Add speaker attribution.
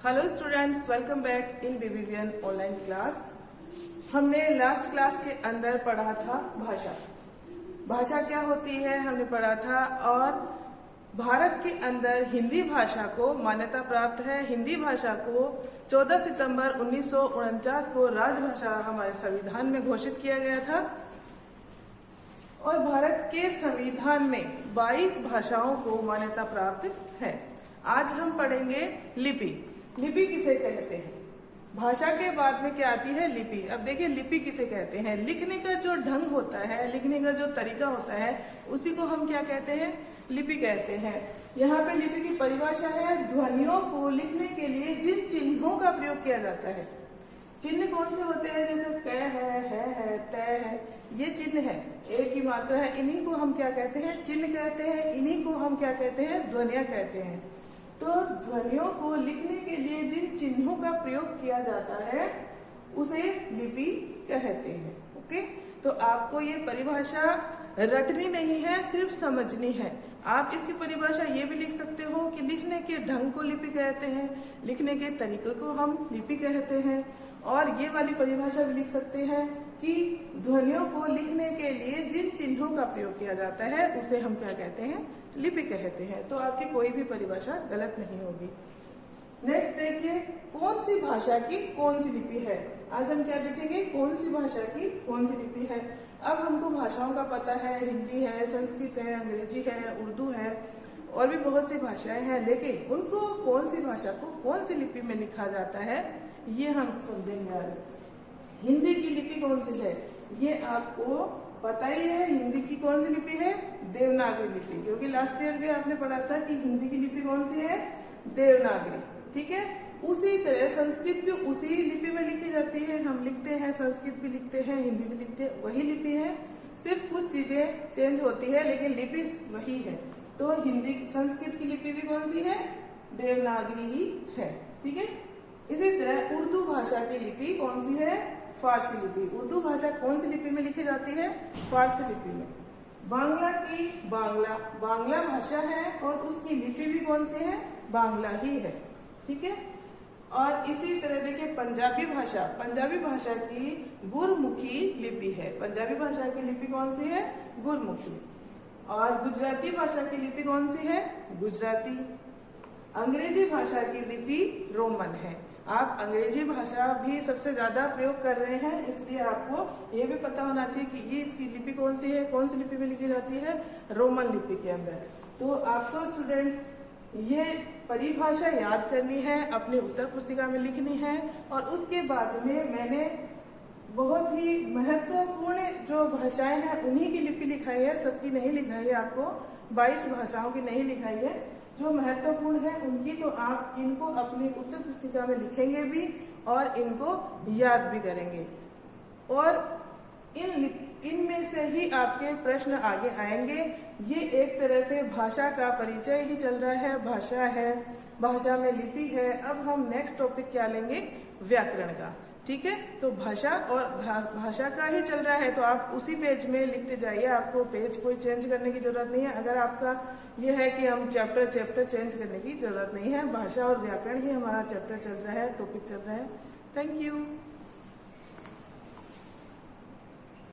Speaker 1: Hello students, welcome back in BBVN online class. हमने last class के अंदर पढ़ा था भाषा। भाषा क्या होती है हमने पढ़ा था, और भारत के अंदर हिंदी भाषा को मान्यता प्राप्त है। हिंदी भाषा को 14 सितंबर 1949 को राजभाषा हमारे संविधान में घोषित किया गया था, और भारत के संविधान में 22 भाषाओं को मान्यता प्राप्त है। आज हम पढ़ेंगे लिपि। लिपि किसे कहते हैं? भाषा के बाद में क्या आती है? लिपि। अब देखिए लिपि किसे कहते हैं। लिखने का जो ढंग होता है, लिखने का जो तरीका होता है, उसी को हम क्या कहते हैं? लिपि कहते हैं। यहाँ पे लिपि की परिभाषा है, ध्वनियों को लिखने के लिए जिन चिन्हों का प्रयोग किया जाता है। चिन्ह कौन से होते हैं? जैसे क है, तय है, ये चिन्ह है, एक ही मात्रा है, इन्हीं को हम क्या कहते हैं? चिन्ह कहते हैं। इन्हीं को हम क्या कहते हैं? ध्वनियां कहते हैं। तो ध्वनियों को लिखने के लिए जिन चिन्हों का प्रयोग किया जाता है उसे लिपि कहते हैं। ओके, तो आपको ये परिभाषा रटनी नहीं है, सिर्फ समझनी है। आप इसकी परिभाषा ये भी लिख सकते हो कि लिखने के ढंग को लिपि कहते हैं, लिखने के तरीके को हम लिपि कहते हैं। और ये वाली परिभाषा भी लिख सकते हैं कि ध्वनियों को लिखने के लिए जिन चिन्हों का प्रयोग किया जाता है उसे हम क्या कहते हैं? लिपि कहते हैं। तो आपकी कोई भी परिभाषा गलत नहीं होगी। नेक्स्ट देखिए, कौन सी भाषा की कौन सी लिपि है। आज हम क्या देखेंगे? कौन सी भाषा की कौन सी लिपि है। अब हमको भाषाओं का पता है, हिंदी है, संस्कृत है, अंग्रेजी है, उर्दू है, और भी बहुत सी भाषाएं हैं, लेकिन उनको कौन सी भाषा को कौन सी लिपि में लिखा जाता है ये हम समझेंगे आज। हिंदी की लिपि कौन सी है ये आपको पता ही है। हिंदी की कौन सी लिपि है? देवनागरी लिपि, क्योंकि लास्ट ईयर भी आपने पढ़ा था कि हिंदी की लिपि कौन सी है? देवनागरी। ठीक है, उसी तरह संस्कृत भी उसी लिपि में लिखी जाती है। हम लिखते हैं, संस्कृत भी लिखते हैं, हिंदी भी लिखते हैं, वही लिपि है, सिर्फ कुछ चीजें चेंज होती है, लेकिन लिपि वही है। तो हिंदी संस्कृत की लिपि भी कौन सी है? देवनागरी ही है। ठीक है, इसी तरह उर्दू भाषा की लिपि कौन सी है? फारसी लिपि। उर्दू भाषा कौन सी लिपि में लिखी जाती है? फारसी लिपि में। बांग्ला की बांग्ला भाषा है, और उसकी लिपि भी कौन सी है? बांग्ला ही है। ठीक है, और इसी तरह देखिए पंजाबी भाषा की गुरमुखी लिपि है। पंजाबी भाषा की लिपि कौन सी है? गुरमुखी। और गुजराती भाषा की लिपि कौन सी है? गुजराती। अंग्रेजी भाषा की लिपि रोमन है। आप अंग्रेजी भाषा भी सबसे ज्यादा प्रयोग कर रहे हैं, इसलिए आपको ये भी पता होना चाहिए कि ये इसकी लिपि कौन सी है, कौन सी लिपि में लिखी जाती है? रोमन लिपि के अंदर। तो आपको स्टूडेंट्स ये परिभाषा याद करनी है, अपनी उत्तर पुस्तिका में लिखनी है, और उसके बाद में मैंने बहुत ही महत्वपूर्ण जो भाषाएं हैं उन्हीं की लिपि लिखाई है, सबकी नहीं लिखाई है। आपको 22 भाषाओं की नहीं लिखाई है। जो महत्वपूर्ण है उनकी तो आप इनको अपनी उत्तर पुस्तिका में लिखेंगे भी, और इनको याद भी करेंगे, और इनमें से ही आपके प्रश्न आगे आएंगे। ये एक तरह से भाषा का परिचय ही चल रहा है। भाषा है, भाषा में लिपि है। अब हम नेक्स्ट टॉपिक क्या लेंगे? व्याकरण का। ठीक है, तो भाषा और भाषा का ही चल रहा है, तो आप उसी पेज में लिखते जाइए। आपको पेज कोई चेंज करने की जरूरत नहीं है। अगर आपका ये है कि हम चैप्टर चेंज करने की जरूरत नहीं है। भाषा और व्याकरण ही हमारा चैप्टर चल रहा है, टॉपिक चल रहा है। Thank you.